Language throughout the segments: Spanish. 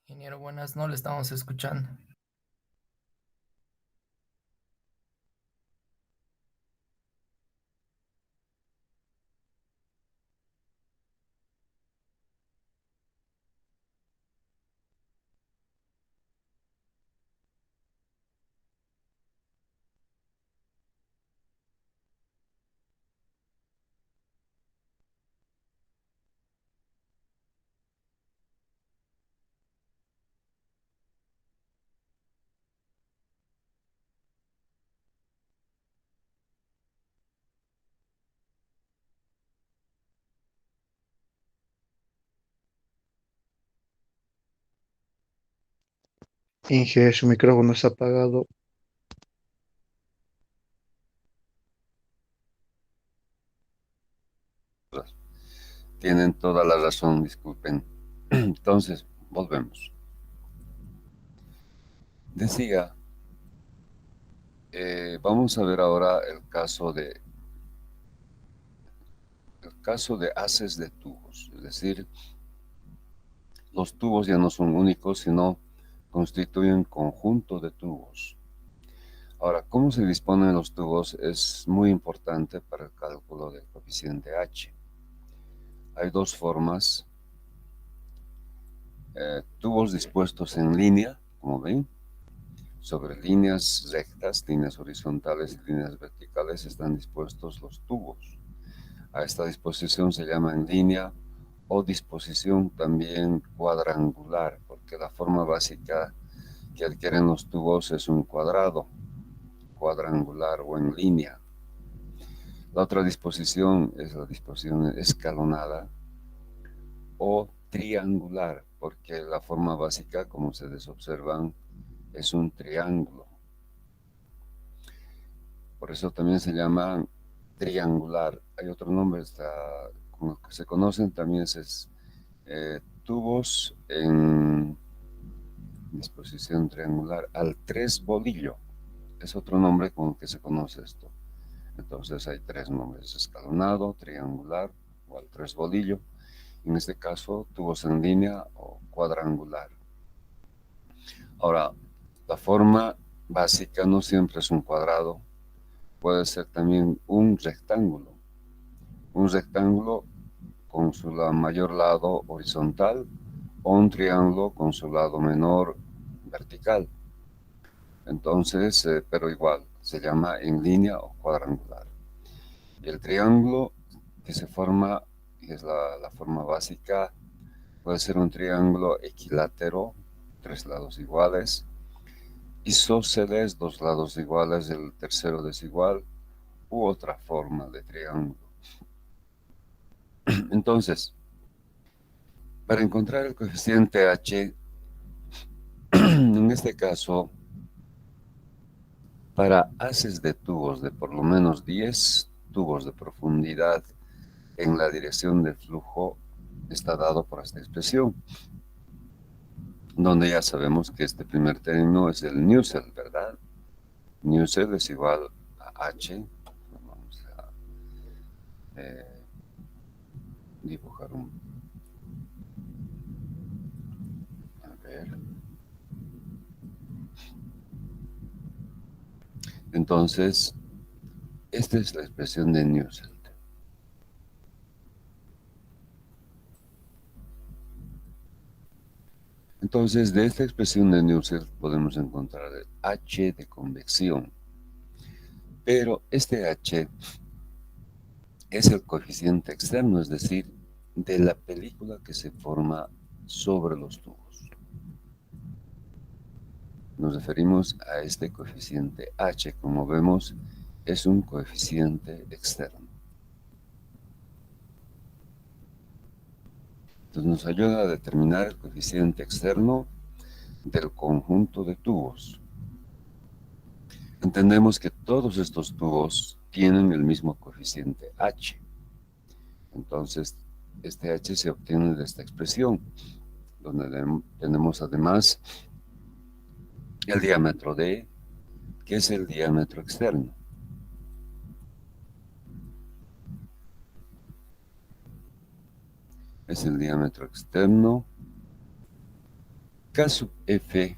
Ingeniero, buenas, no le estamos escuchando. Inge, su micrófono está apagado. Tienen toda la razón, disculpen. Entonces, volvemos. Decía, vamos a ver ahora el caso de haces de tubos. Es decir, los tubos ya no son únicos, sino constituyen conjunto de tubos. Ahora, cómo se disponen los tubos es muy importante para el cálculo del coeficiente H. Hay dos formas: tubos dispuestos en línea, como ven, sobre líneas rectas, líneas horizontales y líneas verticales están dispuestos los tubos. A esta disposición se llama en línea o disposición también cuadrangular, porque la forma básica que adquieren los tubos es un cuadrado, cuadrangular o en línea. La otra disposición es la disposición escalonada o triangular, porque la forma básica, como ustedes observan, es un triángulo. Por eso también se llama triangular. Hay otro nombre con los que se conocen también es tubos en disposición triangular al tres bolillo. Es otro nombre con el que se conoce esto. Entonces hay tres nombres: escalonado, triangular o al tres bolillo. En este caso, tubos en línea o cuadrangular. Ahora, la forma básica no siempre es un cuadrado, puede ser también un rectángulo. Un rectángulo con su mayor lado horizontal o un triángulo con su lado menor vertical. Entonces, pero igual, se llama en línea o cuadrangular. Y el triángulo que se forma, y es la forma básica, puede ser un triángulo equilátero, tres lados iguales, isósceles, dos lados iguales, el tercero desigual, u otra forma de triángulo. Entonces, para encontrar el coeficiente H, en este caso, para haces de tubos de por lo menos 10 tubos de profundidad en la dirección del flujo, está dado por esta expresión, donde ya sabemos que este primer término es el Nusselt, ¿verdad? Nusselt es igual a H. Vamos a dibujar a ver. Entonces, esta es la expresión de Nusselt. Entonces, de esta expresión de Nusselt podemos encontrar el H de convección. Pero este H es el coeficiente externo, es decir, de la película que se forma sobre los tubos. Nos referimos a este coeficiente H. Como vemos, es un coeficiente externo. Entonces nos ayuda a determinar el coeficiente externo del conjunto de tubos. Entendemos que todos estos tubos tienen el mismo coeficiente H. Entonces, este H se obtiene de esta expresión, donde tenemos además el diámetro D, que es el diámetro externo. Es el diámetro externo K sub F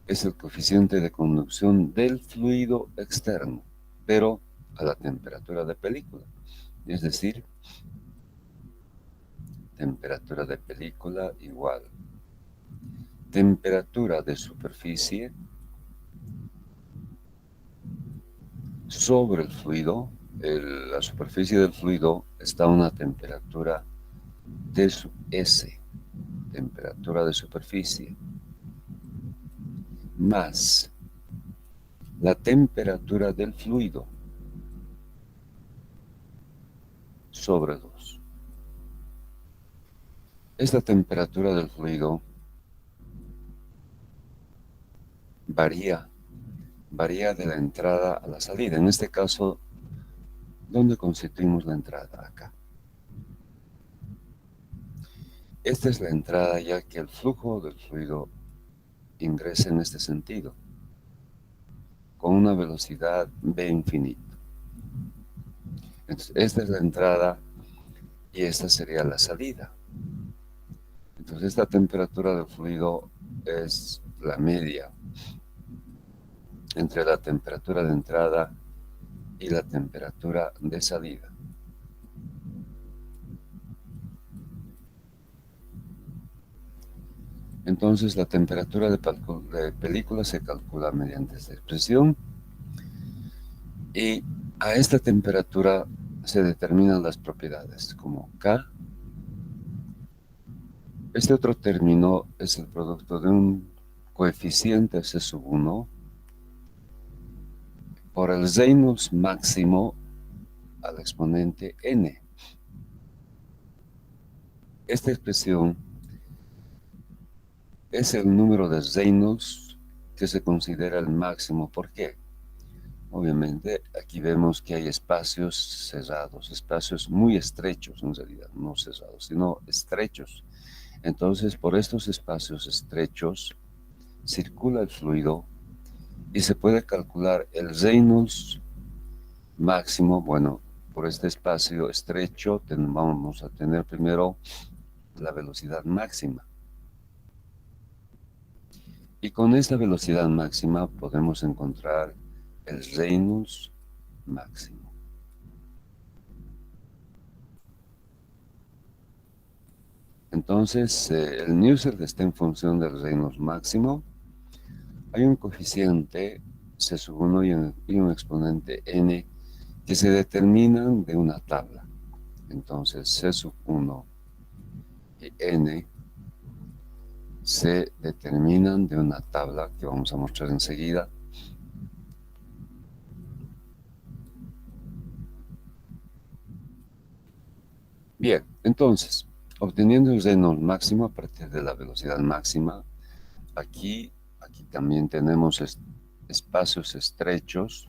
es el coeficiente de conducción del fluido externo, pero a la temperatura de película. Es decir, temperatura de película igual temperatura de superficie sobre el fluido. La superficie del fluido está a una temperatura T sub S, temperatura de superficie, más la temperatura del fluido sobre 2. Esta temperatura del fluido varía de la entrada a la salida. En este caso, ¿dónde constituimos la entrada? Acá. Esta es la entrada, ya que el flujo del fluido ingresa en este sentido, con una velocidad v infinito. Entonces, esta es la entrada y esta sería la salida. Entonces, esta temperatura del fluido es la media entre la temperatura de entrada y la temperatura de salida. Entonces, la temperatura de película se calcula mediante esta expresión y a esta temperatura se determinan las propiedades como K. Este otro término es el producto de un coeficiente C sub 1 por el Reynolds máximo al exponente n. Esta expresión es el número de Reynolds que se considera el máximo. ¿Por qué? Obviamente aquí vemos que hay espacios cerrados, espacios muy estrechos en realidad, no cerrados, sino estrechos. Entonces, por estos espacios estrechos circula el fluido y se puede calcular el Reynolds máximo. Bueno, por este espacio estrecho vamos a tener primero la velocidad máxima. Y con esta velocidad máxima podemos encontrar el Reynolds máximo. Entonces, el Nusselt está en función del Reynolds máximo. Hay un coeficiente C sub 1 y un exponente n que se determinan de una tabla. Entonces, C sub 1 y n se determinan de una tabla que vamos a mostrar enseguida. Bien, entonces, obteniendo el Reynolds máximo a partir de la velocidad máxima, aquí también tenemos espacios estrechos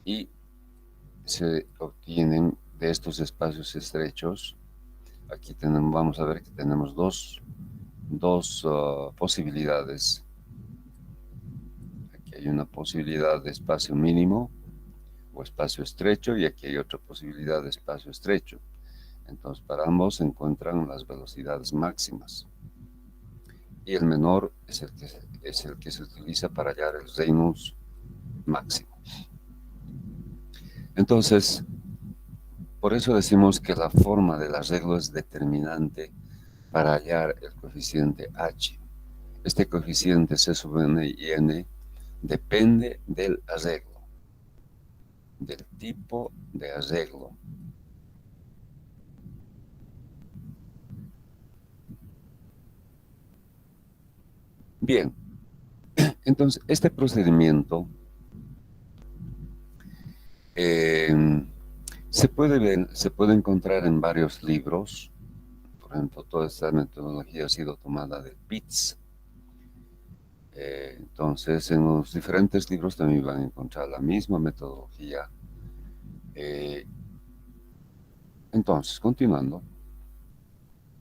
y se obtienen de estos espacios estrechos. Aquí vamos a ver que tenemos dos posibilidades. Aquí hay una posibilidad de espacio mínimo o espacio estrecho y aquí hay otra posibilidad de espacio estrecho. Entonces, para ambos se encuentran las velocidades máximas. Y el menor es el que se utiliza para hallar el Reynolds máximo. Entonces, por eso decimos que la forma del arreglo es determinante para hallar el coeficiente h. Este coeficiente C sub n y n depende del arreglo, del tipo de arreglo. Bien, entonces este procedimiento se puede encontrar en varios libros. Por ejemplo, toda esta metodología ha sido tomada de Pitts. Entonces, en los diferentes libros también van a encontrar la misma metodología. Entonces, continuando,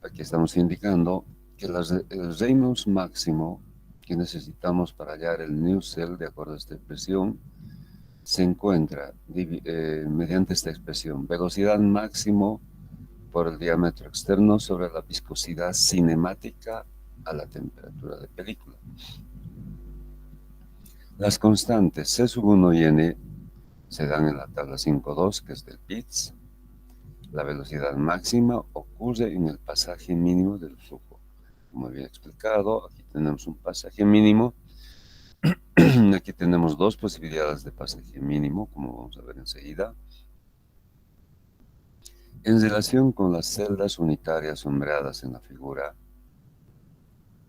aquí estamos indicando que el Reynolds máximo que necesitamos para hallar el Nusselt de acuerdo a esta expresión se encuentra mediante esta expresión: velocidad máximo por el diámetro externo sobre la viscosidad cinemática a la temperatura de película. Las constantes C sub 1 y N se dan en la tabla 5.2, que es del bits. La velocidad máxima ocurre en el pasaje mínimo del flujo. Como había explicado, aquí tenemos un pasaje mínimo. Aquí tenemos dos posibilidades de pasaje mínimo, como vamos a ver enseguida. En relación con las celdas unitarias sombreadas en la figura,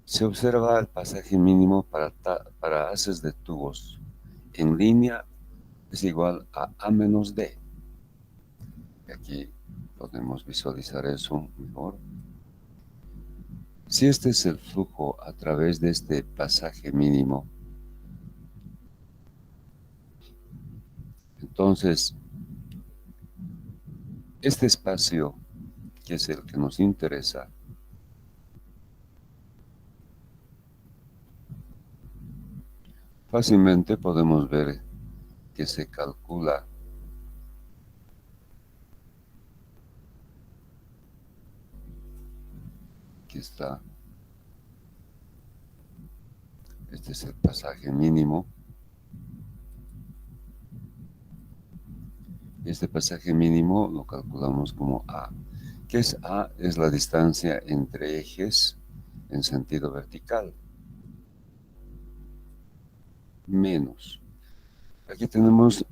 se observa el pasaje mínimo para haces de tubos en línea es igual a A menos D. Y aquí podemos visualizar eso mejor. Si este es el flujo a través de este pasaje mínimo, entonces este espacio, que es el que nos interesa, fácilmente podemos ver que se calcula que está, este es el pasaje mínimo. Este pasaje mínimo lo calculamos como A. ¿Qué es A? Es la distancia entre ejes en sentido vertical. Menos. Aquí tenemos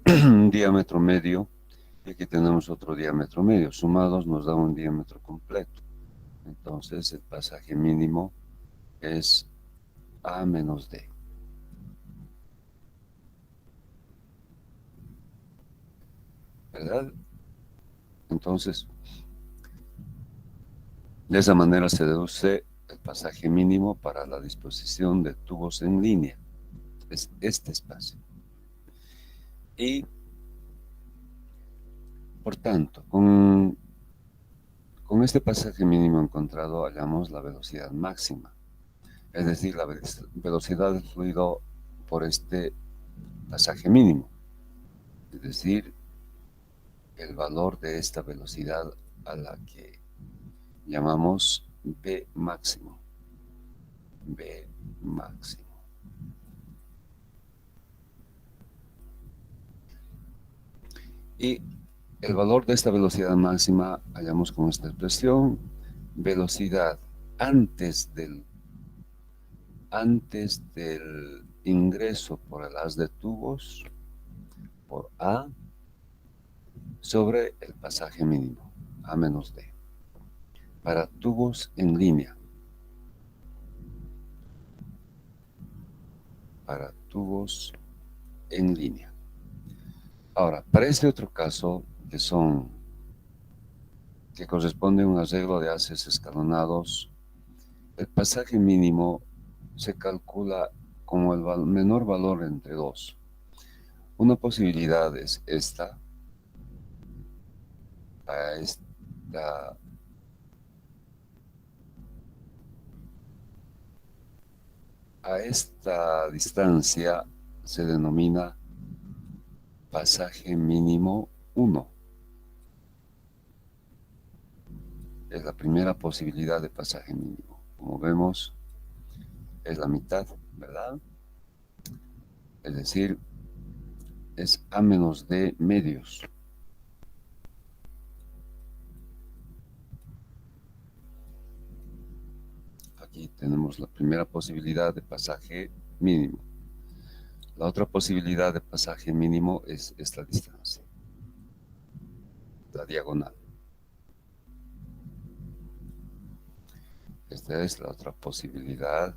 un diámetro medio y aquí tenemos otro diámetro medio. Sumados nos da un diámetro completo. Entonces el pasaje mínimo es A menos D. ¿Verdad? Entonces, de esa manera se deduce el pasaje mínimo para la disposición de tubos en línea. Es este espacio. Y, por tanto, con este pasaje mínimo encontrado hallamos la velocidad máxima, es decir, la velocidad del fluido por este pasaje mínimo, es decir, el valor de esta velocidad a la que llamamos B máximo. B máximo. Y el valor de esta velocidad máxima hallamos con esta expresión: velocidad antes del ingreso por el haz de tubos por A sobre el pasaje mínimo, A menos D, para tubos en línea. Para tubos en línea. Ahora, para este otro caso, que corresponde a un arreglo de haces escalonados, el pasaje mínimo se calcula como el menor valor entre dos. Una posibilidad es esta, a esta distancia se denomina pasaje mínimo 1. Es la primera posibilidad de pasaje mínimo. Como vemos, es la mitad, ¿verdad? Es decir, es A menos D medios. Aquí tenemos la primera posibilidad de pasaje mínimo. La otra posibilidad de pasaje mínimo es esta distancia, la diagonal. Esta es la otra posibilidad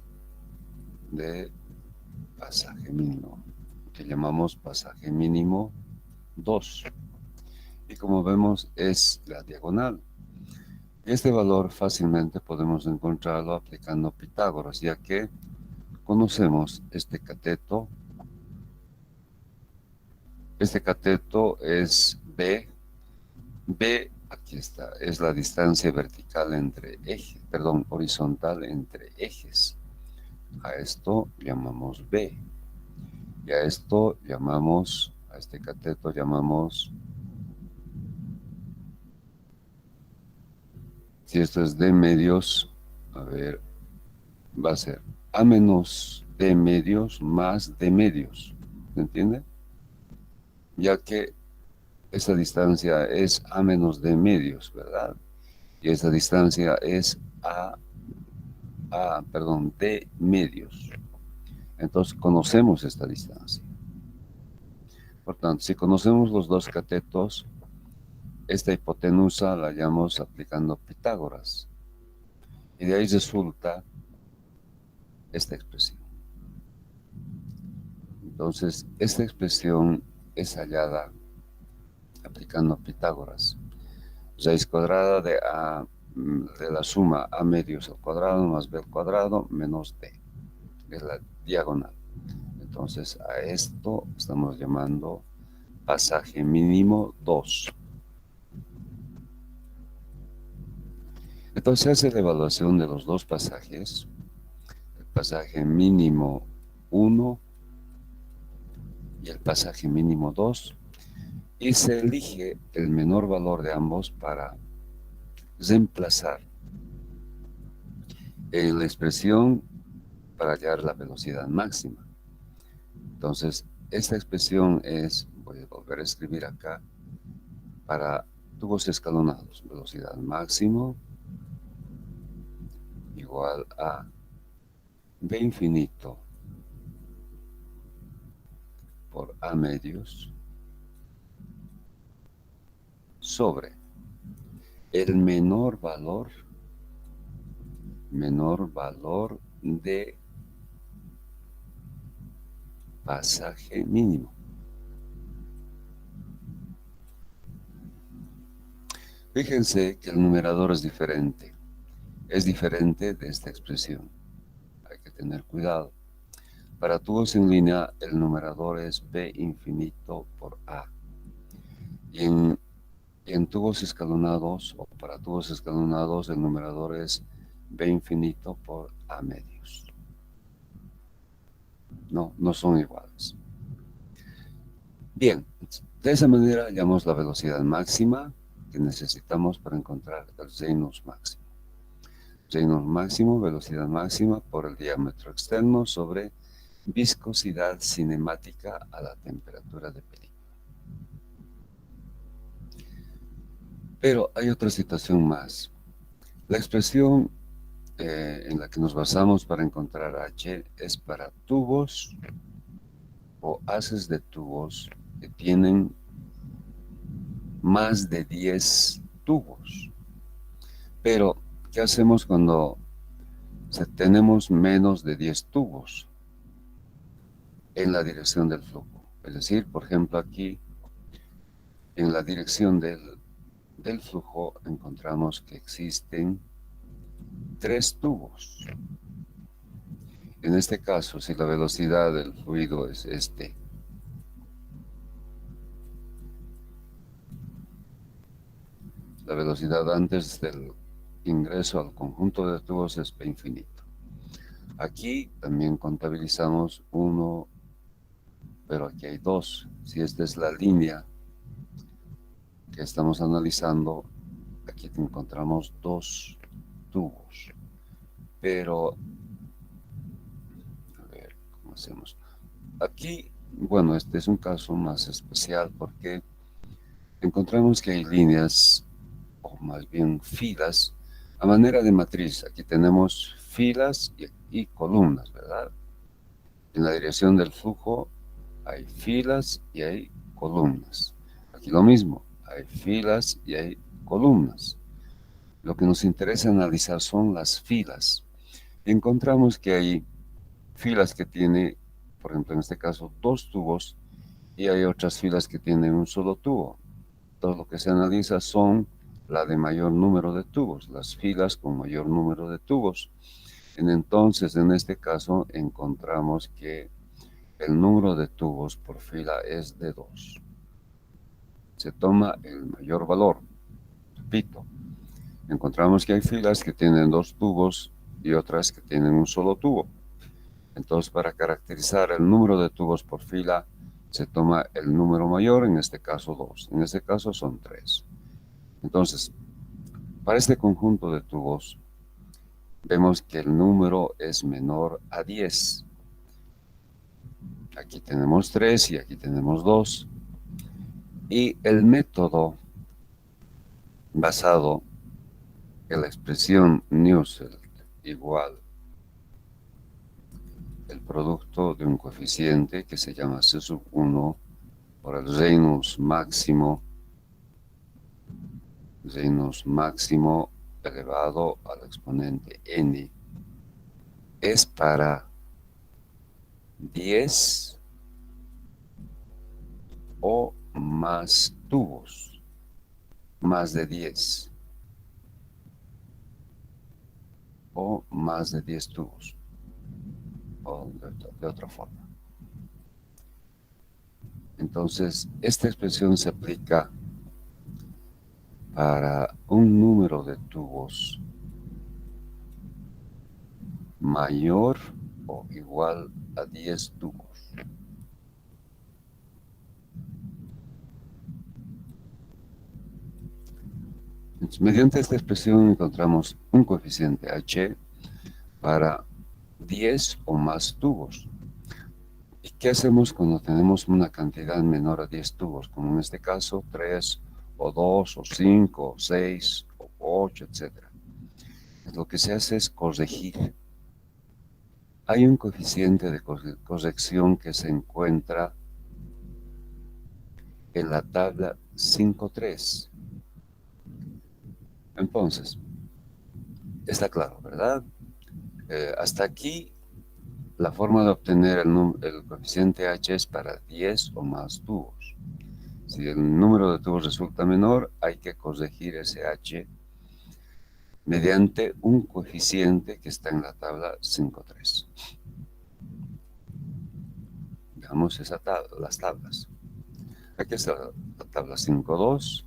de pasaje mínimo, que llamamos pasaje mínimo 2. Y como vemos, es la diagonal. Este valor fácilmente podemos encontrarlo aplicando Pitágoras, ya que conocemos este cateto. Este cateto es B. B, aquí está, es la distancia vertical entre ejes, perdón, horizontal entre ejes. A esto llamamos B. Y a esto llamamos, a este cateto llamamos, si esto es D medios, a ver, va a ser A menos D medios más D medios. ¿Se entiende? Ya que esta distancia es A menos D medios, ¿verdad? Y esta distancia es D medios. Entonces conocemos esta distancia. Por tanto, si conocemos los dos catetos, esta hipotenusa la llamamos aplicando Pitágoras. Y de ahí resulta esta expresión. Entonces, esta expresión es hallada aplicando Pitágoras. Raíz cuadrada de la suma A medios al cuadrado más B al cuadrado menos D. Es la diagonal. Entonces, a esto estamos llamando pasaje mínimo 2. Entonces se hace la evaluación de los dos pasajes, el pasaje mínimo 1 y el pasaje mínimo 2, y se elige el menor valor de ambos para reemplazar en la expresión para hallar la velocidad máxima. Entonces, esta expresión es, voy a volver a escribir acá, para tubos escalonados, velocidad máximo igual a B infinito por A medios sobre el menor valor de pasaje mínimo. Fíjense que el numerador es diferente de esta expresión. Hay que tener cuidado. Para tubos en línea, el numerador es B infinito por A. Y en tubos escalonados, o para tubos escalonados, el numerador es B infinito por A medios. No son iguales. Bien, de esa manera hallamos la velocidad máxima que necesitamos para encontrar el sinus máximo. Sinus máximo, velocidad máxima por el diámetro externo sobre viscosidad cinemática a la temperatura de película. Pero hay otra situación más. La expresión en la que nos basamos para encontrar H es para tubos o haces de tubos que tienen más de 10 tubos. Pero, ¿qué hacemos cuando tenemos menos de 10 tubos en la dirección del flujo? Es decir, por ejemplo, aquí en la dirección del flujo encontramos que existen 3 tubos. En este caso, si la velocidad del fluido es la velocidad antes del ingreso al conjunto de tubos es P infinito. Aquí también contabilizamos 1, pero aquí hay 2. Si esta es la línea que estamos analizando, aquí encontramos 2 tubos. Pero, a ver, ¿cómo hacemos? Aquí, bueno, este es un caso más especial porque encontramos que hay líneas, o más bien filas, a manera de matriz. Aquí tenemos filas y columnas, ¿verdad? En la dirección del flujo hay filas y hay columnas. Aquí lo mismo, hay filas y hay columnas. Lo que nos interesa analizar son las filas. Encontramos que hay filas que tiene, por ejemplo, en este caso, 2 tubos, y hay otras filas que tienen un solo tubo. Todo lo que se analiza son la de mayor número de tubos, las filas con mayor número de tubos. Entonces, en este caso, encontramos que el número de tubos por fila es de 2. Se toma el mayor valor. Repito, encontramos que hay filas que tienen 2 tubos y otras que tienen un solo tubo. Entonces, para caracterizar el número de tubos por fila, se toma el número mayor, en este caso 2. En este caso son 3. Entonces, para este conjunto de tubos, vemos que el número es menor a 10. Aquí tenemos 3 y aquí tenemos 2. Y el método basado en la expresión Nusselt igual el producto de un coeficiente que se llama C sub 1 por el Reynolds máximo elevado al exponente n es para 10 o más tubos, más de 10 o más de 10 tubos, o de otra forma. Entonces, esta expresión se aplica para un número de tubos mayor o igual a 10 tubos. Entonces, mediante esta expresión encontramos un coeficiente h para 10 o más tubos. ¿Y qué hacemos cuando tenemos una cantidad menor a 10 tubos? Como en este caso, 3 o 2 o 5 o 6 o 8, etc. Lo que se hace es corregir. Hay un coeficiente de corrección que se encuentra en la tabla 5.3. Entonces, está claro, ¿verdad? Hasta aquí, la forma de obtener el coeficiente h es para 10 o más tubos. Si el número de tubos resulta menor, hay que corregir ese h mediante un coeficiente que está en la tabla 5.3. Veamos las tablas. Aquí está la tabla 5.2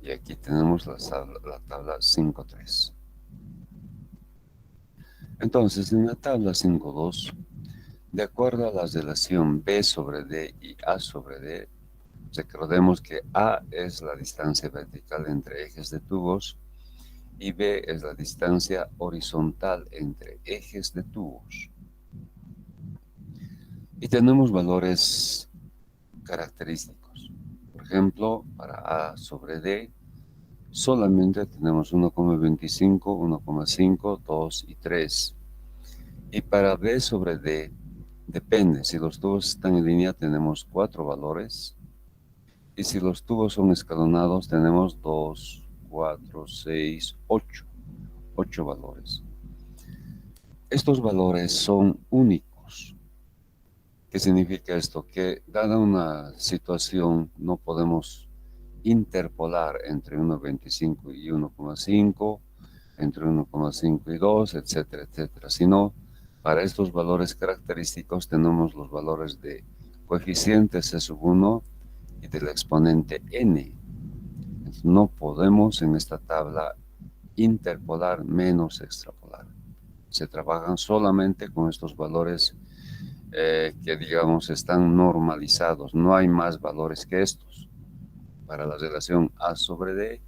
y aquí tenemos la tabla 5.3. Entonces, en la tabla 5.2, de acuerdo a la relación B sobre D y A sobre D, recordemos que A es la distancia vertical entre ejes de tubos y B es la distancia horizontal entre ejes de tubos. Y tenemos valores característicos. Por ejemplo, para A sobre D, solamente tenemos 1,25, 1,5, 2 y 3. Y para B sobre D, depende. Si los tubos están en línea, tenemos 4 valores. Y si los tubos son escalonados, tenemos 2, 4, 6, 8. 8 valores. Estos valores son únicos. ¿Qué significa esto? Que dada una situación no podemos interpolar entre 1,25 y 1,5, entre 1,5 y 2, etcétera, etcétera, sino para estos valores característicos tenemos los valores de coeficiente C sub 1 y del exponente n. Entonces, no podemos en esta tabla interpolar menos extrapolar. Se trabajan solamente con estos valores que digamos están normalizados. No hay más valores que estos para la relación A sobre D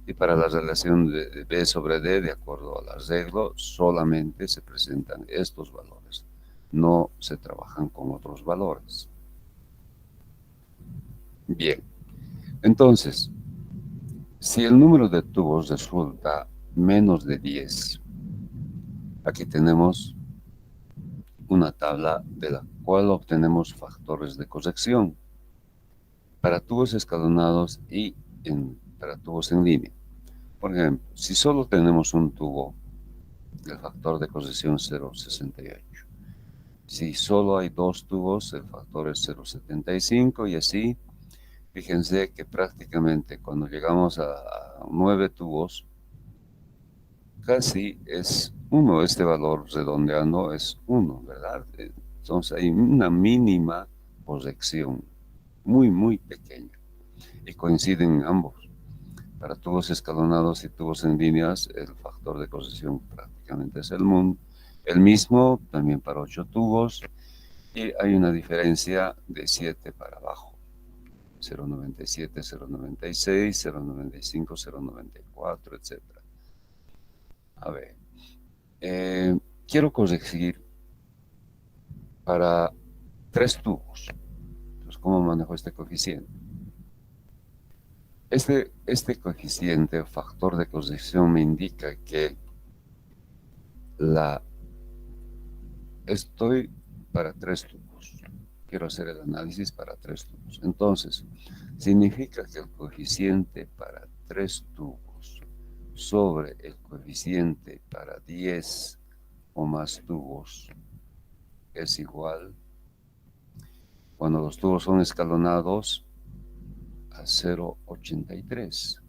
y para la relación de B sobre D, de acuerdo al arreglo, solamente se presentan estos valores. No se trabajan con otros valores. Bien, entonces, si el número de tubos resulta menos de 10, aquí tenemos una tabla de la cual obtenemos factores de corrección para tubos escalonados y para tubos en línea. Por ejemplo, si solo tenemos un tubo, el factor de corrección es 0,68. Si solo hay 2 tubos, el factor es 0,75 y así. Fíjense que prácticamente cuando llegamos a 9 tubos, casi es 1, este valor redondeando es 1, ¿verdad? Entonces hay una mínima corrección, muy, muy pequeña, y coinciden ambos. Para tubos escalonados y tubos en líneas, el factor de corrección prácticamente es el mismo, también para 8 tubos, y hay una diferencia de 7 para abajo. 0,97, 0,96, 0,95, 0,94, etc. A ver, Quiero corregir para 3 tubos. Entonces, ¿cómo manejo este coeficiente? Este coeficiente, factor de corrección, me indica que estoy para 3 tubos. Quiero hacer el análisis para 3 tubos. Entonces, significa que el coeficiente para 3 tubos sobre el coeficiente para 10 o más tubos es igual, cuando los tubos son escalonados, a 0,83.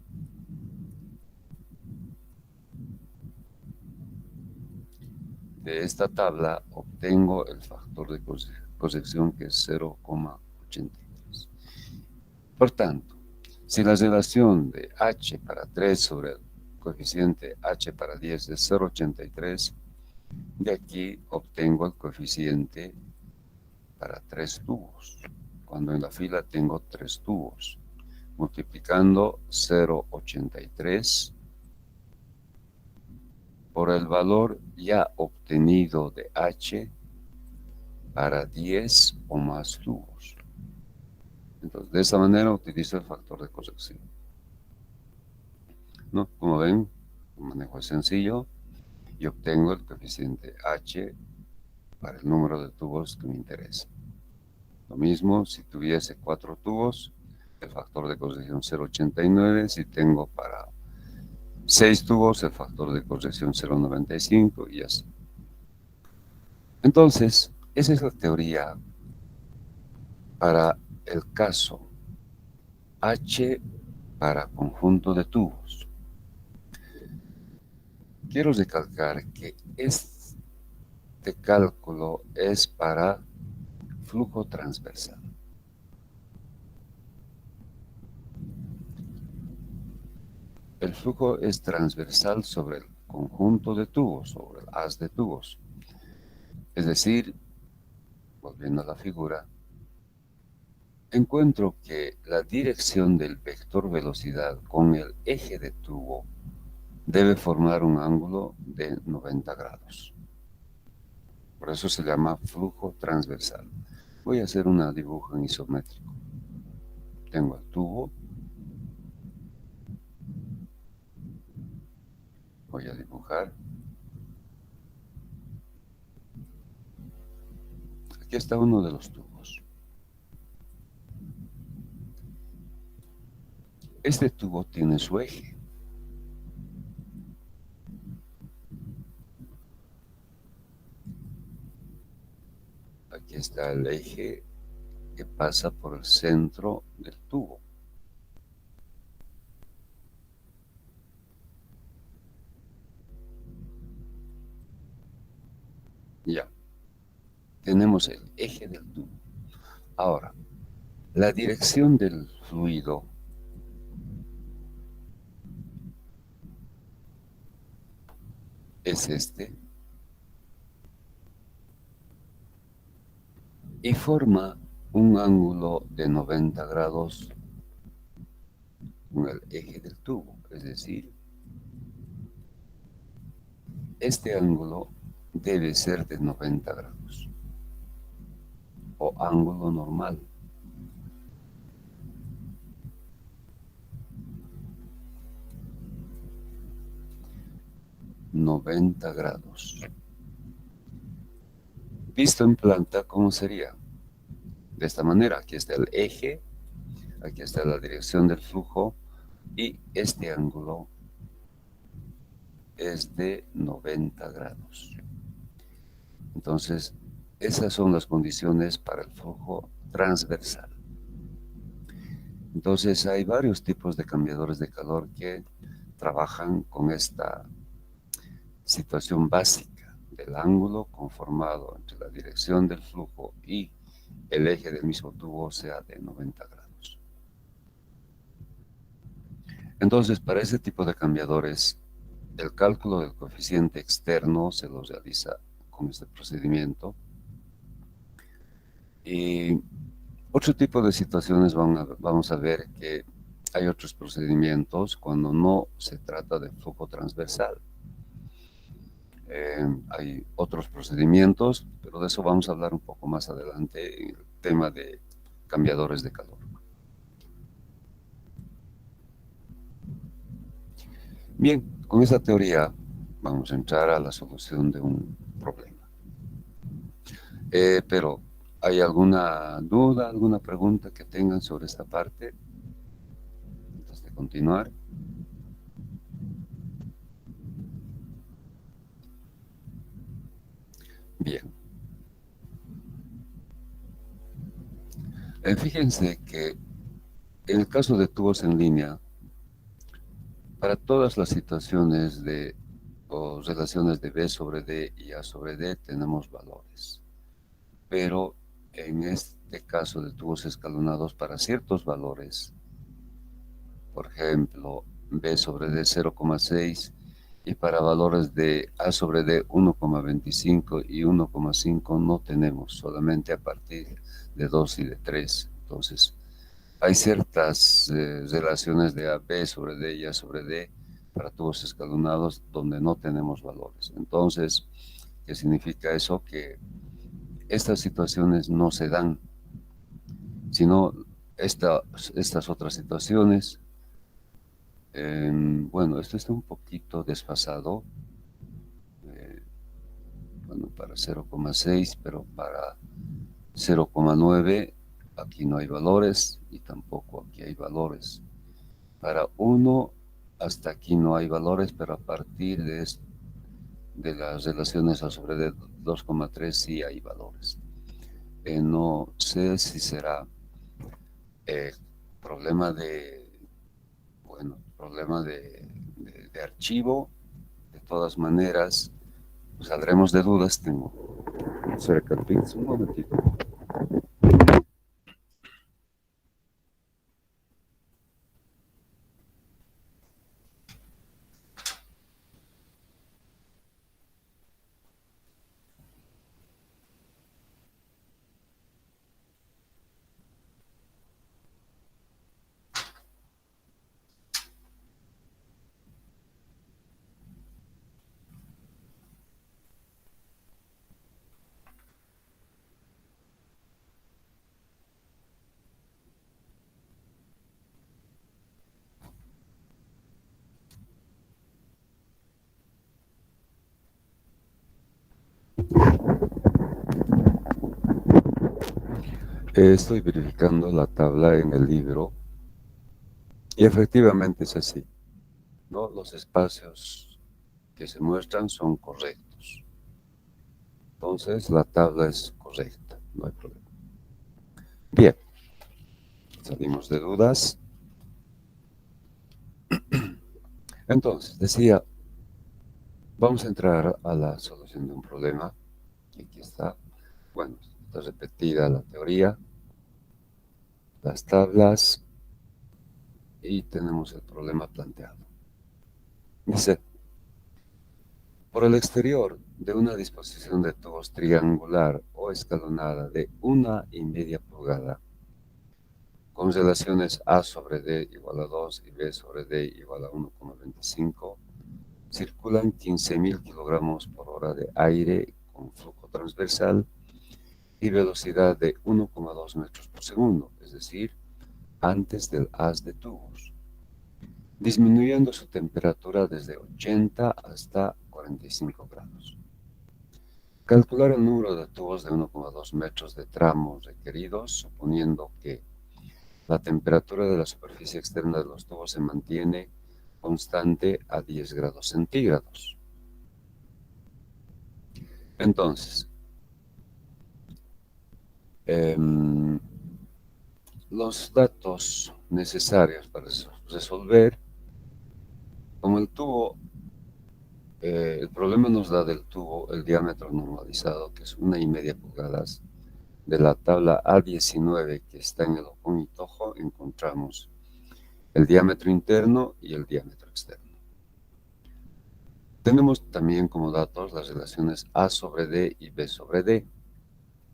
De esta tabla obtengo el factor de corrección, que es 0,83. Por tanto, si la relación de h para 3 sobre el coeficiente h para 10 es 0,83, de aquí obtengo el coeficiente para 3 tubos, cuando en la fila tengo 3 tubos, multiplicando 0,83 por el valor ya obtenido de h para 10 o más tubos. Entonces, de esa manera utilizo el factor de corrección, ¿no? Como ven, el manejo es sencillo y obtengo el coeficiente h para el número de tubos que me interesa. Lo mismo si tuviese 4 tubos, el factor de corrección 0,89. Si tengo para 6 tubos, el factor de corrección 0,95 y así. Entonces, esa es la teoría para el caso H para conjunto de tubos. Quiero recalcar que este cálculo es para flujo transversal. El flujo es transversal sobre el conjunto de tubos, sobre el haz de tubos. Es decir, volviendo a la figura, encuentro que la dirección del vector velocidad con el eje de tubo debe formar un ángulo de 90 grados. Por eso se llama flujo transversal. Voy a hacer un dibujo en isométrico. Tengo el tubo. Voy a dibujar. Aquí está uno de los tubos. Este tubo tiene su eje. Aquí está el eje que pasa por el centro del tubo. Ya. Tenemos el eje del tubo. Ahora, la dirección del fluido es este y forma un ángulo de 90 grados con el eje del tubo. Es decir, este ángulo debe ser de 90 grados o ángulo normal. ...90 grados. Visto en planta, ¿cómo sería? De esta manera, aquí está el eje, aquí está la dirección del flujo y este ángulo es de 90 grados. Entonces, esas son las condiciones para el flujo transversal. Entonces, hay varios tipos de cambiadores de calor que trabajan con esta situación básica del ángulo conformado entre la dirección del flujo y el eje del mismo tubo sea de 90 grados. Entonces, para ese tipo de cambiadores, el cálculo del coeficiente externo se lo realiza con este procedimiento. Y otro tipo de situaciones vamos a ver que hay otros procedimientos cuando no se trata de flujo transversal. Hay otros procedimientos, pero de eso vamos a hablar un poco más adelante en el tema de cambiadores de calor. Bien, con esta teoría vamos a entrar a la solución de un problema. Pero, ¿hay alguna duda, alguna pregunta que tengan sobre esta parte antes de continuar? Bien. Fíjense que en el caso de tubos en línea, para todas las situaciones de o relaciones de B sobre D y A sobre D tenemos valores. Pero en este caso de tubos escalonados, para ciertos valores, por ejemplo, B sobre D 0,6 y para valores de A sobre D 1,25 y 1,5 no tenemos, solamente a partir de 2 y de 3. Entonces, hay ciertas relaciones de AB sobre D y A sobre D para tubos escalonados donde no tenemos valores. Entonces, ¿qué significa eso? Que estas situaciones no se dan, sino estas otras situaciones. Bueno, esto está un poquito desfasado. Bueno, para 0,6, pero para 0,9 aquí no hay valores y tampoco aquí hay valores. Para 1 hasta aquí no hay valores, pero a partir de las relaciones a sobre de 2,3 sí hay valores. No sé si será problema de archivo. De todas maneras, saldremos de dudas. Tengo cerca el Pix, un momentito. Estoy verificando la tabla en el libro y efectivamente es así, ¿no? Los espacios que se muestran son correctos. Entonces la tabla es correcta, no hay problema. Bien, salimos de dudas. Entonces, decía, vamos a entrar a la solución de un problema. Y aquí está. Bueno, está repetida la teoría, las tablas y tenemos el problema planteado. Dice, por el exterior de una disposición de tubos triangular o escalonada de 1,5 pulgada, con relaciones A sobre D igual a 2 y B sobre D igual a 1,25, circulan 15.000 kilogramos por hora de aire con flujo transversal y velocidad de 1,2 metros por segundo, es decir, antes del haz de tubos, disminuyendo su temperatura desde 80 hasta 45 grados. Calcular el número de tubos de 1,2 metros de tramo requeridos, suponiendo que la temperatura de la superficie externa de los tubos se mantiene constante a 10 grados centígrados. Entonces, los datos necesarios para resolver, como el tubo, el problema nos da del tubo el diámetro normalizado, que es 1,5 pulgadas. De la tabla A19 que está en el ojón encontramos el diámetro interno y el diámetro externo. Tenemos también como datos las relaciones A sobre D y B sobre D.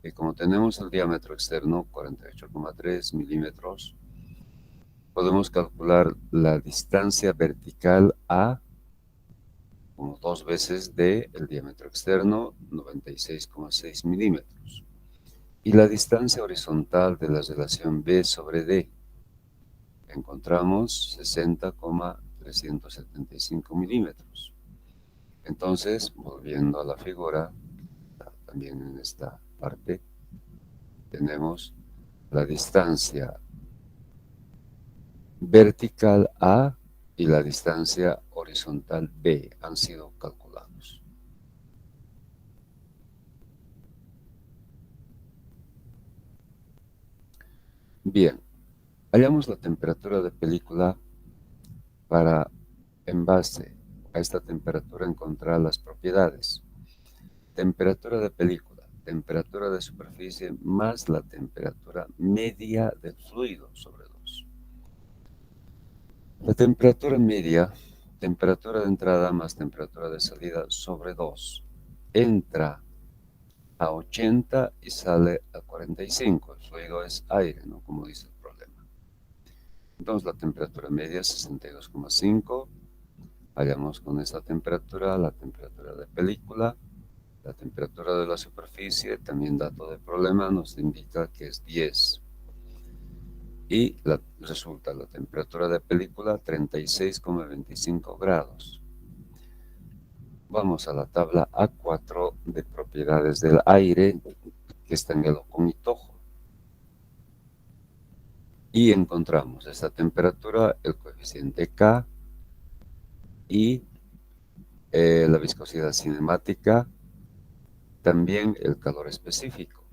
Y como tenemos el diámetro externo, 48,3 milímetros, podemos calcular la distancia vertical A como 2 veces de el diámetro externo, 96,6 milímetros. Y la distancia horizontal de la relación B sobre D, encontramos 60,375 milímetros. Entonces, volviendo a la figura, también en esta parte, tenemos la distancia vertical A y la distancia horizontal B han sido calculados. Bien, hallamos la temperatura de película para, en base a esta temperatura, encontrar las propiedades. Temperatura de película, temperatura de superficie más la temperatura media del fluido sobre 2. La temperatura media, temperatura de entrada más temperatura de salida sobre 2, entra a 80 y sale a 45. El fluido es aire, ¿no? Como dice el problema. Entonces la temperatura media es 62,5. Hallamos con esta temperatura la temperatura de película. La temperatura de la superficie, también dato de problema, nos indica que es 10. Y resulta la temperatura de película 36,25 grados. Vamos a la tabla A4 de propiedades del aire, que está en el Oconitojo. Y encontramos esta temperatura, el coeficiente K y la viscosidad cinemática, también el calor específico.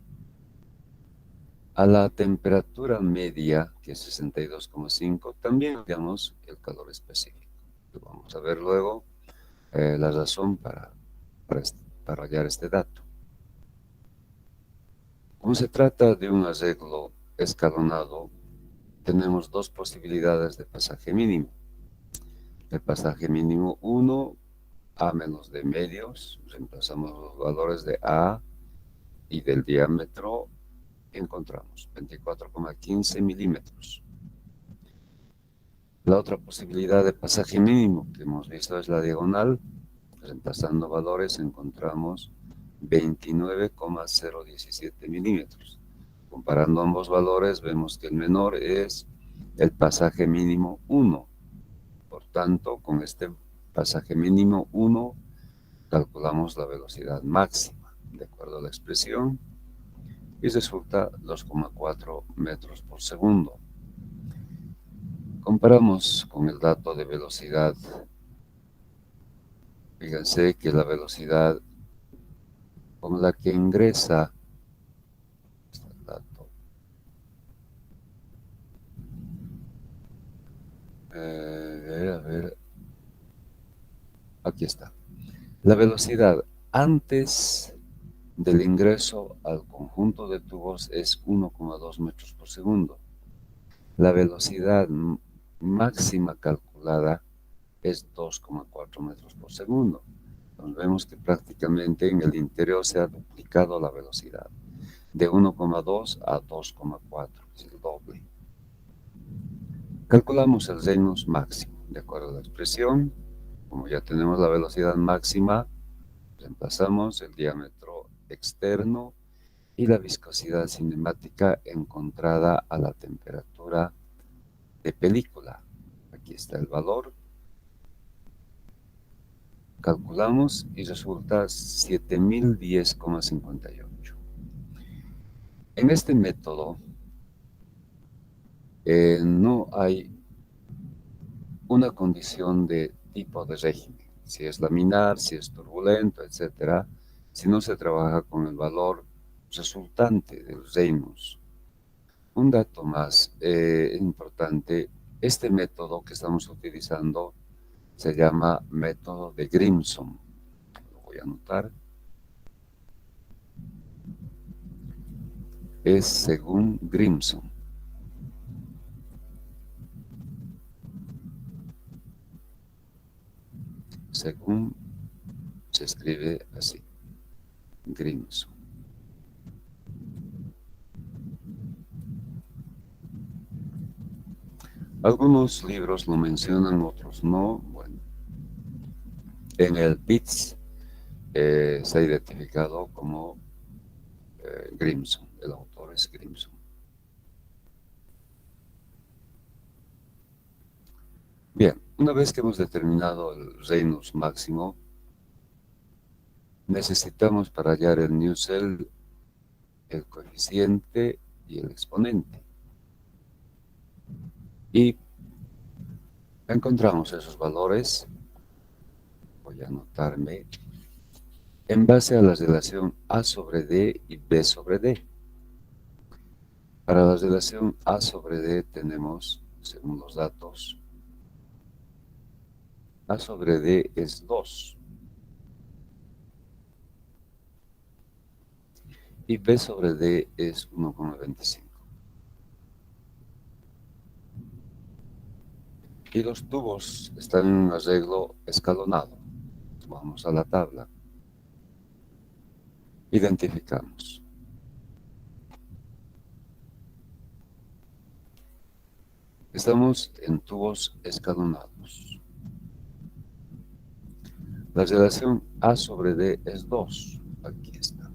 A la temperatura media, que es 62,5, también hallamos el calor específico. Vamos a ver luego la razón para hallar este dato. Como se trata de un arreglo escalonado, tenemos dos posibilidades de pasaje mínimo. El pasaje mínimo 1, A menos de medios, reemplazamos los valores de A y del diámetro, encontramos 24,15 milímetros. La otra posibilidad de pasaje mínimo que hemos visto es la diagonal. Reemplazando valores encontramos 29,017 milímetros. Comparando ambos valores vemos que el menor es el pasaje mínimo 1. Por tanto, con este pasaje mínimo 1 calculamos la velocidad máxima de acuerdo a la expresión y resulta 2,4 metros por segundo. Comparamos con el dato de velocidad. Fíjense que la velocidad con la que ingresa el dato, a ver, aquí está. La velocidad antes del ingreso al conjunto de tubos es 1,2 metros por segundo. La velocidad máxima calculada es 2,4 metros por segundo. Entonces vemos que prácticamente en el interior se ha duplicado la velocidad, de 1,2 a 2,4, es el doble. Calculamos el Reynolds máximo, de acuerdo a la expresión. Como ya tenemos la velocidad máxima, reemplazamos el diámetro externo y la viscosidad cinemática encontrada a la temperatura de película. Aquí está el valor. Calculamos y resulta 7010,58. En este método no hay una condición de tipo de régimen, si es laminar, si es turbulento, etc., si no se trabaja con el valor resultante del Reynolds. Un dato más importante, este método que estamos utilizando se llama método de Grimson. Lo voy a anotar. Es según Grimson. Según se escribe así, Grimson. Algunos libros lo mencionan, otros no. Bueno, En el BITS se ha identificado como Grimson, el autor es Grimson. Bien, una vez que hemos determinado el Reynolds máximo, necesitamos para hallar el Nusselt el coeficiente y el exponente. Y encontramos esos valores, voy a anotarme, en base a la relación A sobre D y B sobre D. Para la relación A sobre D tenemos, según los datos, A sobre D es 2 y B sobre D es 1,25. Y los tubos están en un arreglo escalonado. Vamos a la tabla. Identificamos. Estamos en tubos escalonados. La relación A sobre D es 2. Aquí está.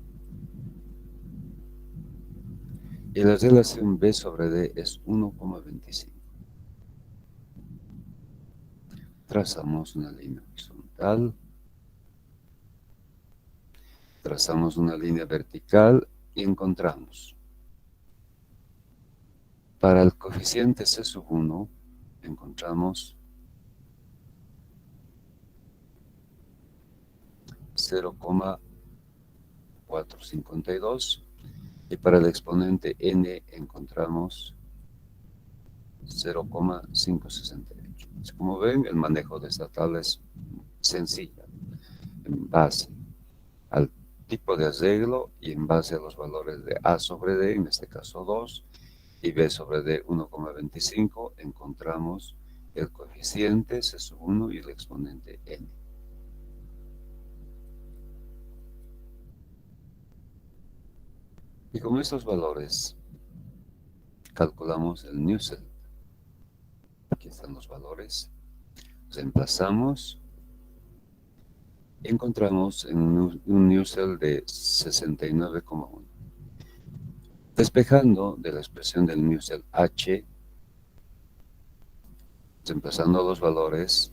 Y la relación B sobre D es 1,25. Trazamos una línea horizontal. Trazamos una línea vertical y encontramos. Para el coeficiente C sub 1, encontramos 0,452 y para el exponente n encontramos 0,568. Como ven, el manejo de esta tabla es sencilla, en base al tipo de arreglo y en base a los valores de A sobre D, en este caso 2, y B sobre D 1,25, encontramos el coeficiente C sub 1 y el exponente n. Y con estos valores calculamos el Nusselt. Aquí están los valores. Reemplazamos. Encontramos un Nusselt de 69,1. Despejando de la expresión del Nusselt H, reemplazando los valores,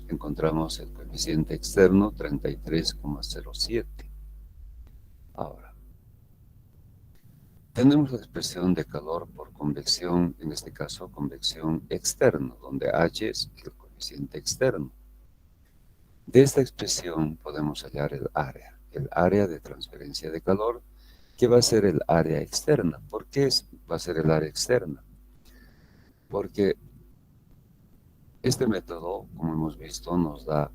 encontramos el coeficiente externo 33,07. Ahora, tenemos la expresión de calor por convección, en este caso convección externa, donde H es el coeficiente externo. De esta expresión podemos hallar el área de transferencia de calor, que va a ser el área externa. ¿Por qué va a ser el área externa? Porque este método, como hemos visto, nos da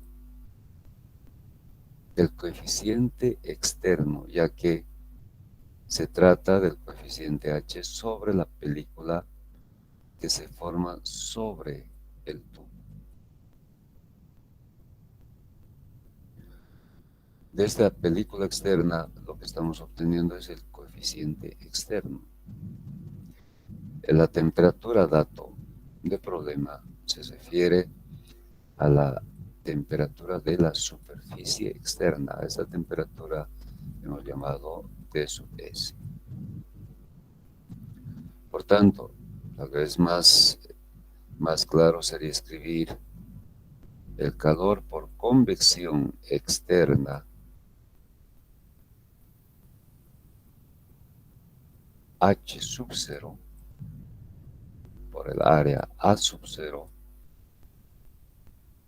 el coeficiente externo, ya que se trata del coeficiente H sobre la película que se forma sobre el tubo. De esta película externa, lo que estamos obteniendo es el coeficiente externo. La temperatura dato de problema se refiere a la temperatura de la superficie externa. A esa temperatura hemos llamado T sub S. Por tanto, tal vez más claro sería escribir el calor por convección externa H sub 0 por el área A sub 0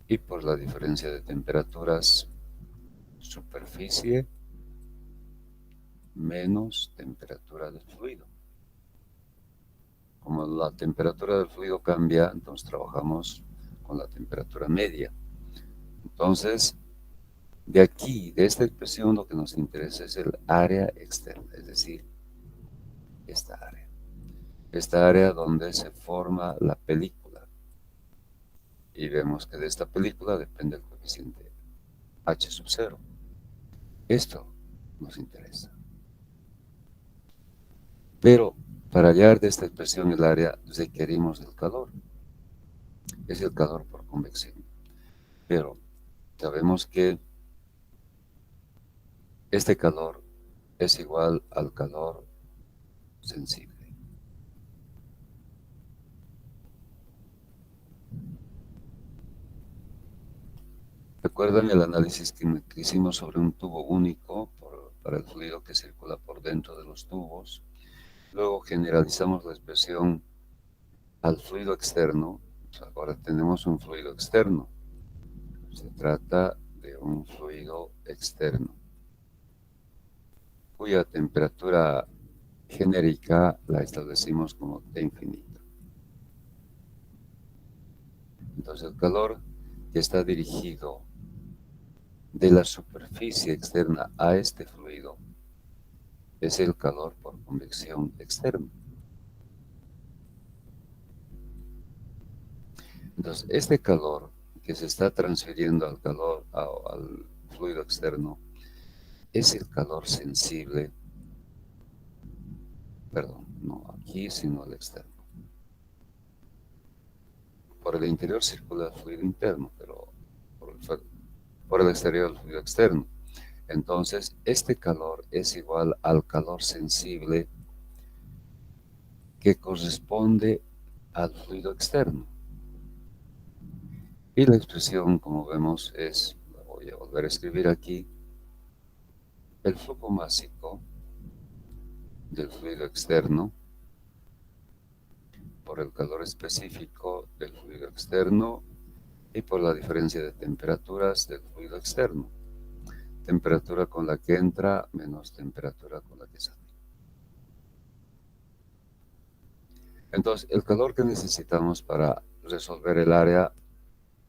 y por la diferencia de temperaturas superficie menos temperatura del fluido. Como la temperatura del fluido cambia, entonces trabajamos con la temperatura media. Entonces, de aquí, de esta expresión, lo que nos interesa es el área externa, es decir, esta área. Esta área donde se forma la película. Y vemos que de esta película depende el coeficiente H sub 0. Esto nos interesa. Pero para hallar de esta expresión el área requerimos el calor. Es el calor por convección. Pero sabemos que este calor es igual al calor sensible. ¿Recuerdan el análisis que hicimos sobre un tubo único para el fluido que circula por dentro de los tubos? Luego generalizamos la expresión al fluido externo. Ahora tenemos un fluido externo. Se trata de un fluido externo, cuya temperatura genérica la establecimos como T infinito. Entonces el calor que está dirigido de la superficie externa a este fluido es el calor por convección externa. Entonces, este calor que se está transfiriendo al fluido externo es el calor sensible, perdón, no aquí, sino al externo. Por el interior circula el fluido interno, pero por el exterior el fluido externo. Entonces, este calor es igual al calor sensible que corresponde al fluido externo. Y la expresión, como vemos, la voy a volver a escribir aquí, el flujo másico del fluido externo por el calor específico del fluido externo y por la diferencia de temperaturas del fluido externo. Temperatura con la que entra menos temperatura con la que sale. Entonces, el calor que necesitamos para resolver el área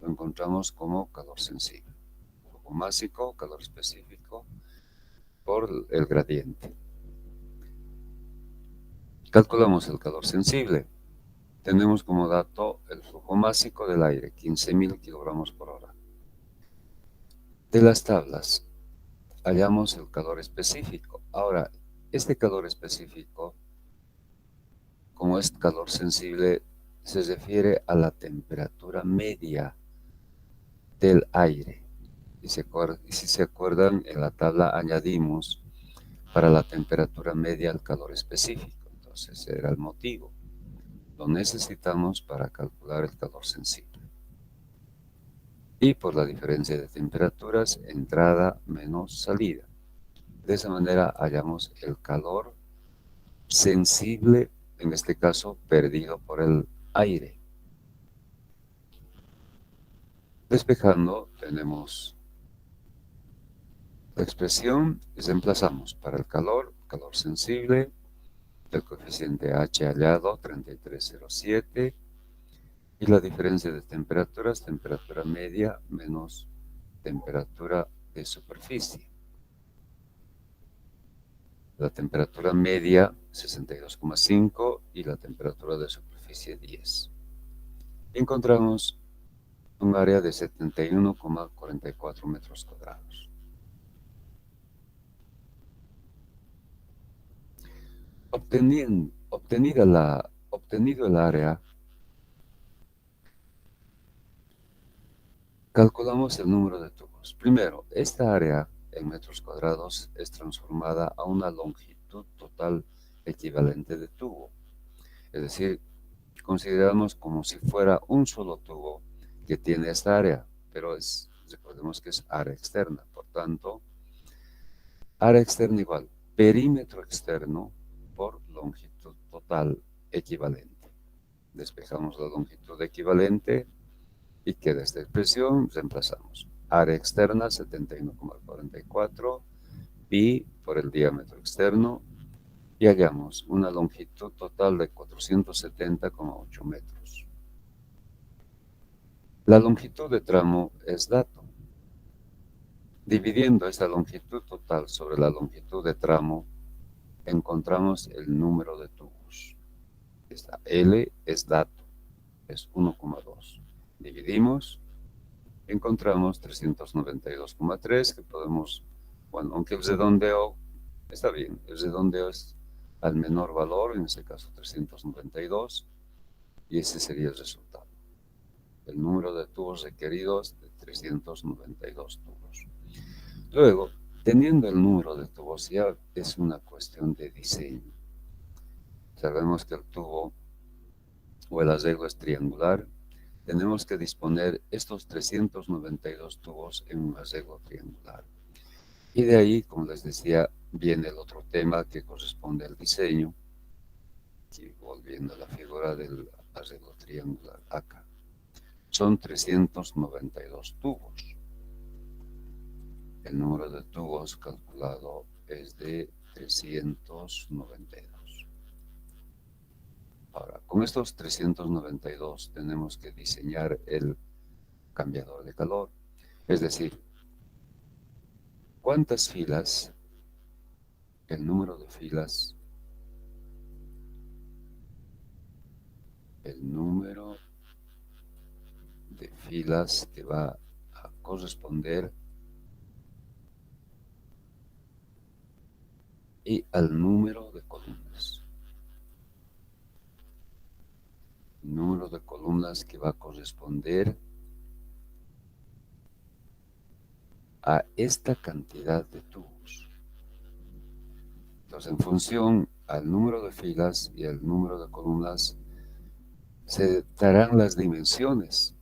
lo encontramos como calor sensible. Flujo másico, calor específico, por el gradiente. Calculamos el calor sensible. Tenemos como dato el flujo másico del aire, 15.000 kilogramos por hora. De las tablas, hallamos el calor específico. Ahora, este calor específico, como es calor sensible, se refiere a la temperatura media del aire. Y si se acuerdan, en la tabla añadimos para la temperatura media el calor específico. Entonces, ese era el motivo. Lo necesitamos para calcular el calor sensible. Y por la diferencia de temperaturas, entrada menos salida. De esa manera hallamos el calor sensible, en este caso perdido por el aire. Despejando, tenemos la expresión y reemplazamos para el calor sensible, el coeficiente H hallado, 3307, y la diferencia de temperaturas, temperatura media menos temperatura de superficie. La temperatura media 62,5 y la temperatura de superficie 10. Encontramos un área de 71,44 metros cuadrados. Obtenido el área, calculamos el número de tubos. Primero, esta área en metros cuadrados es transformada a una longitud total equivalente de tubo. Es decir, consideramos como si fuera un solo tubo que tiene esta área, pero recordemos que es área externa. Por tanto, área externa igual perímetro externo por longitud total equivalente. Despejamos la longitud equivalente y queda esta expresión, reemplazamos. Área externa 71,44 pi por el diámetro externo y hallamos una longitud total de 470,8 metros. La longitud de tramo es dato. Dividiendo esta longitud total sobre la longitud de tramo, encontramos el número de tubos. Esta L es dato, es 1,2. Dividimos, encontramos 392,3 que podemos, bueno, aunque el redondeo está bien, el redondeo es al menor valor, en este caso 392, y ese sería el resultado. El número de tubos requeridos de 392 tubos. Luego, teniendo el número de tubos, ya es una cuestión de diseño. Sabemos que el tubo o el arreglo es triangular. Tenemos que disponer estos 392 tubos en un arreglo triangular. Y de ahí, como les decía, viene el otro tema que corresponde al diseño. Y volviendo a la figura del arreglo triangular acá. Son 392 tubos. El número de tubos calculado es de 392. Ahora, con estos 392 tenemos que diseñar el cambiador de calor. Es decir, ¿cuántas filas? El número de filas. El número de filas que va a corresponder y al número de columnas. El número de columnas que va a corresponder a esta cantidad de tubos. Entonces, en función al número de filas y al número de columnas, se darán las dimensiones.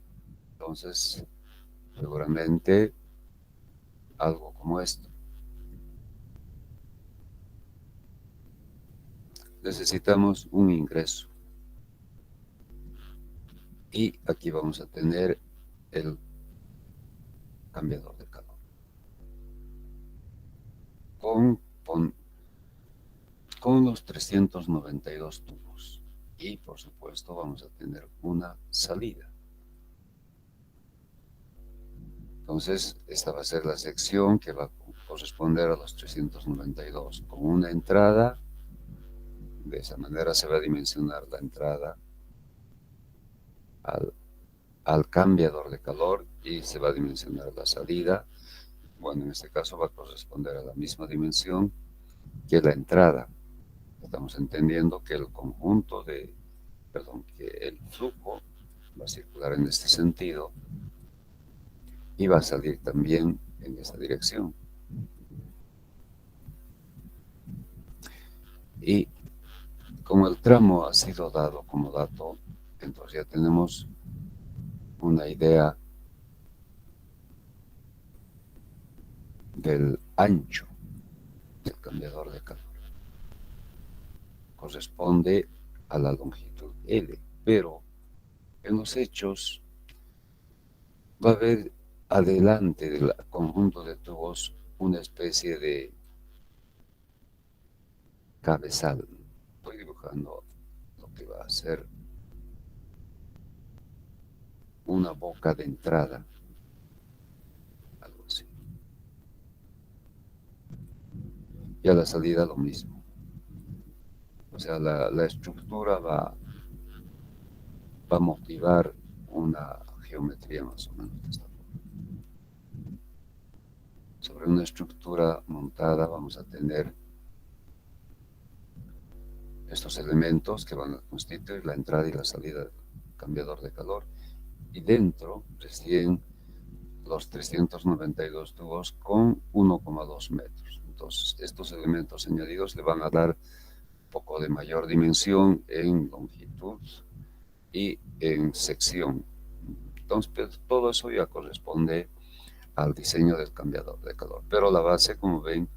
Entonces, seguramente algo como esto. Necesitamos un ingreso. Y aquí vamos a tener el cambiador de calor. Con los 392 tubos. Y por supuesto vamos a tener una salida. Entonces, esta va a ser la sección que va a corresponder a los 392. Con una entrada, de esa manera se va a dimensionar la entrada al cambiador de calor y se va a dimensionar la salida. Bueno, en este caso va a corresponder a la misma dimensión que la entrada. Estamos entendiendo que el conjunto que el flujo va a circular en este sentido y va a salir también en esa dirección. Y como el tramo ha sido dado como dato, entonces ya tenemos una idea del ancho del cambiador de calor. Corresponde a la longitud L, pero en los hechos va a haber adelante del conjunto de tubos una especie de cabezal. Estoy dibujando lo que va a ser una boca de entrada, algo así. Y a la salida lo mismo. O sea, la estructura va a motivar una geometría más o menos de esta forma. Sobre una estructura montada vamos a tener estos elementos que van a constituir la entrada y la salida del cambiador de calor, y dentro recién los 392 tubos con 1,2 metros. Entonces, estos elementos añadidos le van a dar un poco de mayor dimensión en longitud y en sección. Entonces, todo eso ya corresponde al diseño del cambiador de calor. Pero la base, como ven,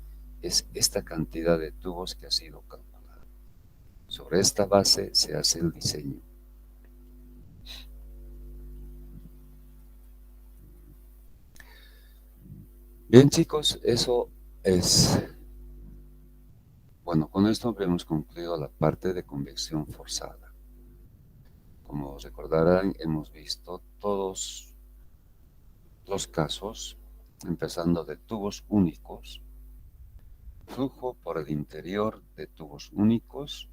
es esta cantidad de tubos que ha sido calculada. Sobre esta base se hace el diseño. Bien, chicos, eso es. Bueno, con esto hemos concluido la parte de convección forzada. Como recordarán, hemos visto todos los casos, empezando de tubos únicos, flujo por el interior de tubos únicos.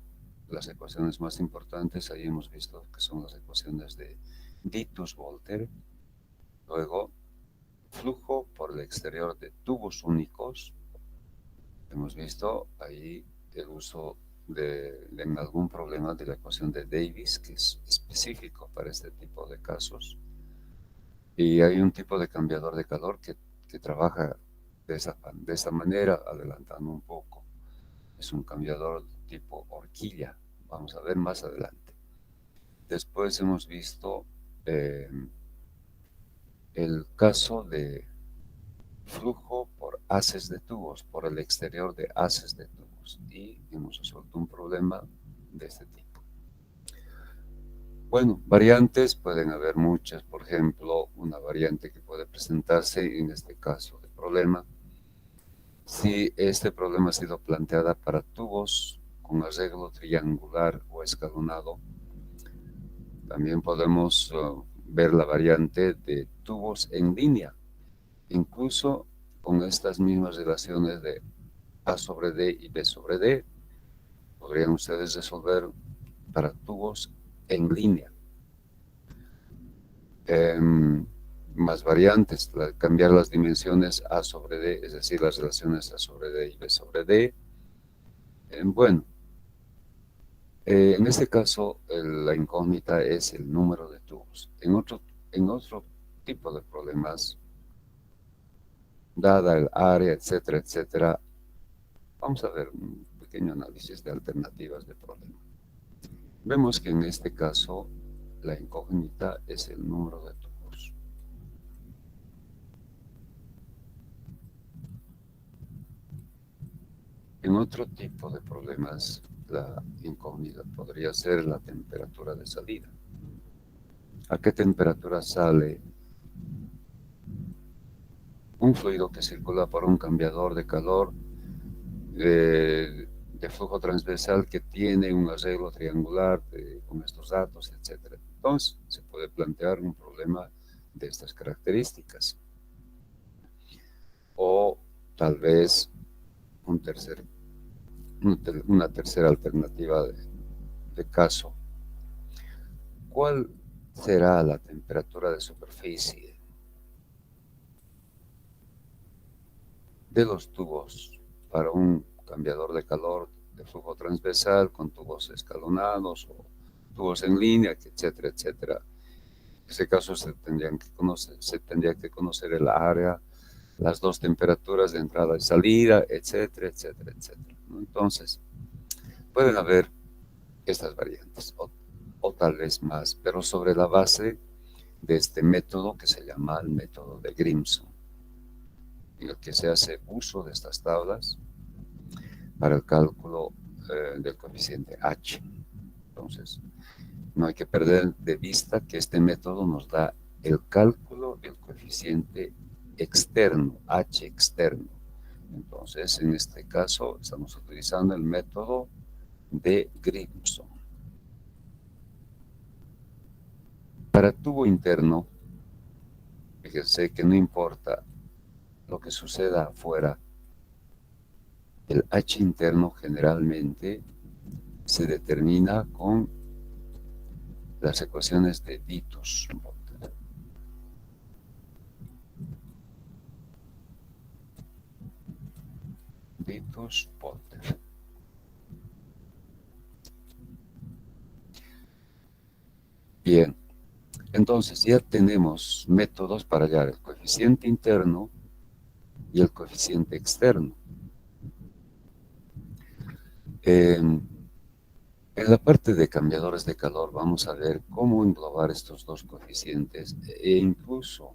Las ecuaciones más importantes, ahí hemos visto que son las ecuaciones de Vitus-Volter. Luego, flujo por el exterior de tubos únicos. Hemos visto ahí el uso en algún problema de la ecuación de Davis, que es específico para este tipo de casos. Y hay un tipo de cambiador de calor que trabaja de esa manera, adelantando un poco. Es un cambiador tipo horquilla. Vamos a ver más adelante. Después hemos visto el caso de flujo por haces de tubos, por el exterior de haces de tubos. Y hemos resuelto un problema de este tipo. Bueno, variantes pueden haber muchas. Por ejemplo, una variante que puede presentarse en este caso de problema. Si este problema ha sido planteada para tubos con arreglo triangular o escalonado, también podemos ver la variante de tubos en línea, incluso con estas mismas relaciones de A sobre D y B sobre D, podrían ustedes resolver para tubos en línea. Más variantes, cambiar las dimensiones A sobre D, es decir, las relaciones A sobre D y B sobre D. Bueno, en este caso la incógnita es el número de tubos. En otro tipo de problemas, dada el área, etcétera, etcétera, vamos a ver un pequeño análisis de alternativas de problema. Vemos que en este caso la incógnita es el número de tubos. En otro tipo de problemas, la incógnita podría ser la temperatura de salida. ¿A qué temperatura sale un fluido que circula por un cambiador de calor de flujo transversal que tiene un arreglo triangular con estos datos, etcétera? Entonces, se puede plantear un problema de estas características. O tal vez una tercera alternativa de caso. ¿Cuál será la temperatura de superficie de los tubos para un cambiador de calor de flujo transversal con tubos escalonados o tubos en línea, etcétera, etcétera? En ese caso se tendría que conocer el área, las dos temperaturas de entrada y salida, etcétera, etcétera, etcétera. Entonces, pueden haber estas variantes o tal vez más, pero sobre la base de este método que se llama el método de Grimson, en el que se hace uso de estas tablas para el cálculo del coeficiente H. Entonces, no hay que perder de vista que este método nos da el cálculo del coeficiente externo, H externo. Entonces, en este caso, estamos utilizando el método de Grimson. Para tubo interno, fíjense que no importa lo que suceda afuera, el H interno generalmente se determina con las ecuaciones de Vitus-Volter. Vitus-Volter. Bien, entonces ya tenemos métodos para hallar el coeficiente interno y el coeficiente externo. En la parte de cambiadores de calor vamos a ver cómo englobar estos dos coeficientes e incluso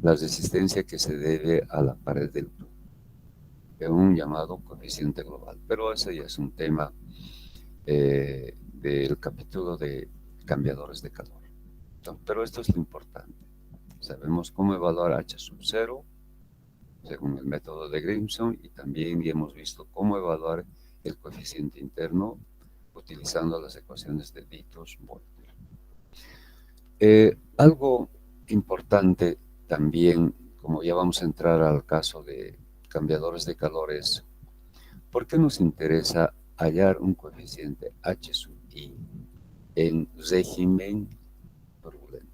la resistencia que se debe a la pared del tubo, un llamado coeficiente global. Pero ese ya es un tema del capítulo de cambiadores de calor. Entonces, pero esto es lo importante. Sabemos cómo evaluar H sub 0 según el método de Grimson y también hemos visto cómo evaluar el coeficiente interno utilizando las ecuaciones de Vitus-Volter. Algo importante también, como ya vamos a entrar al caso de cambiadores de calores, ¿por qué nos interesa hallar un coeficiente H sub I en régimen turbulento?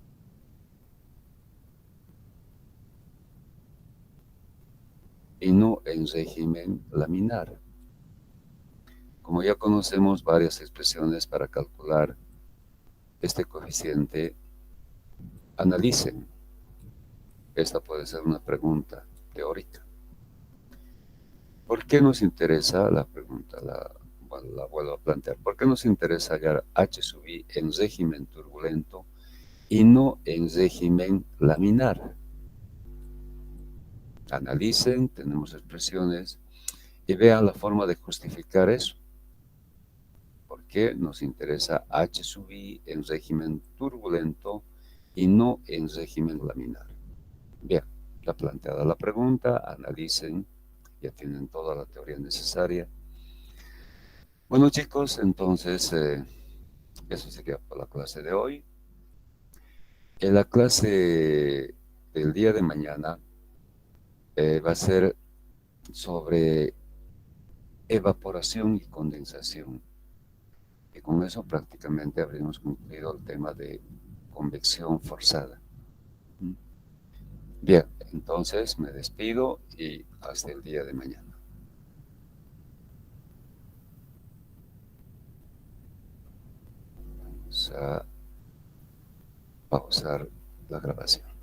Y no en régimen laminar. Como ya conocemos varias expresiones para calcular este coeficiente, analicen esta puede ser una pregunta teórica. ¿Por qué nos interesa la pregunta? Bueno, la vuelvo a plantear. ¿Por qué nos interesa hallar H sub i en régimen turbulento y no en régimen laminar? Analicen, tenemos expresiones y vean la forma de justificar eso. ¿Por qué nos interesa H sub i en régimen turbulento y no en régimen laminar? Bien, ya planteada la pregunta, analicen, ya tienen toda la teoría necesaria. Bueno, chicos, entonces eso sería por la clase de hoy. En la clase del día de mañana va a ser sobre evaporación y condensación. Y con eso prácticamente habríamos concluido el tema de convección forzada. Bien, entonces me despido y hasta el día de mañana. Vamos a pausar la grabación.